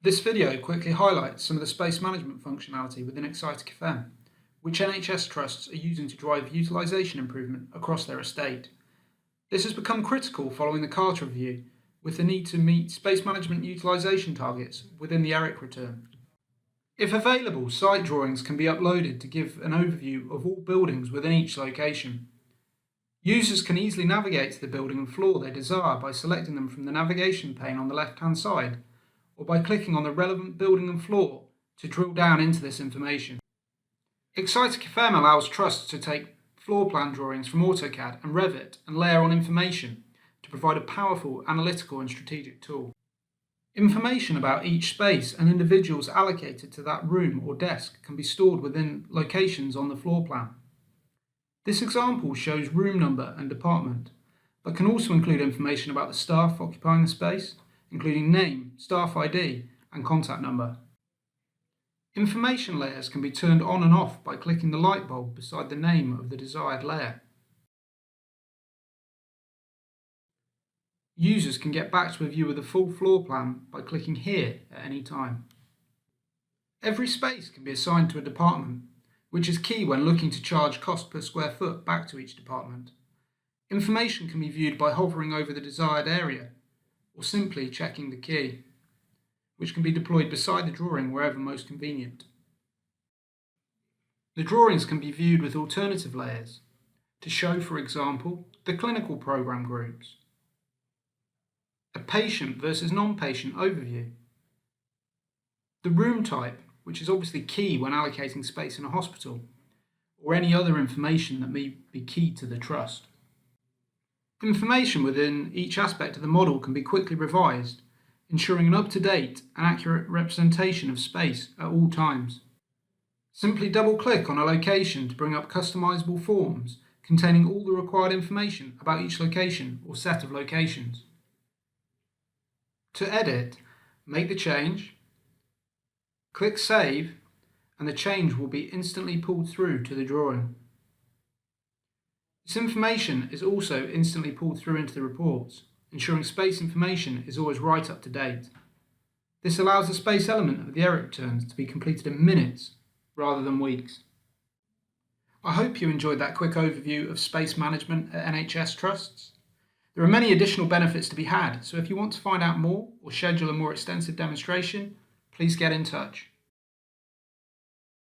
This video quickly highlights some of the space management functionality within Excitech FM, which NHS trusts are using to drive utilisation improvement across their estate. This has become critical following the Carter Review, with the need to meet space management utilisation targets within the ERIC return. If available, site drawings can be uploaded to give an overview of all buildings within each location. Users can easily navigate to the building and floor they desire by selecting them from the navigation pane on the left-hand side, or by clicking on the relevant building and floor to drill down into this information. Excitech FM allows trusts to take floor plan drawings from AutoCAD and Revit and layer on information to provide a powerful analytical and strategic tool. Information about each space and individuals allocated to that room or desk can be stored within locations on the floor plan. This example shows room number and department, but can also include information about the staff occupying the space, including name, staff ID, and contact number. Information layers can be turned on and off by clicking the light bulb beside the name of the desired layer. Users can get back to a view of the full floor plan by clicking here at any time. Every space can be assigned to a department, which is key when looking to charge cost per square foot back to each department. Information can be viewed by hovering over the desired area, or simply checking the key, which can be deployed beside the drawing wherever most convenient. The drawings can be viewed with alternative layers to show, for example, the clinical program groups, a patient versus non-patient overview, the room type, which is obviously key when allocating space in a hospital, or any other information that may be key to the trust. Information within each aspect of the model can be quickly revised, ensuring an up-to-date and accurate representation of space at all times. Simply double-click on a location to bring up customizable forms containing all the required information about each location or set of locations. To edit, make the change, click Save, and the change will be instantly pulled through to the drawing. This information is also instantly pulled through into the reports, ensuring space information is always right up to date. This allows the space element of the ERIC returns to be completed in minutes rather than weeks. I hope you enjoyed that quick overview of space management at NHS trusts. There are many additional benefits to be had, so if you want to find out more or schedule a more extensive demonstration, please get in touch.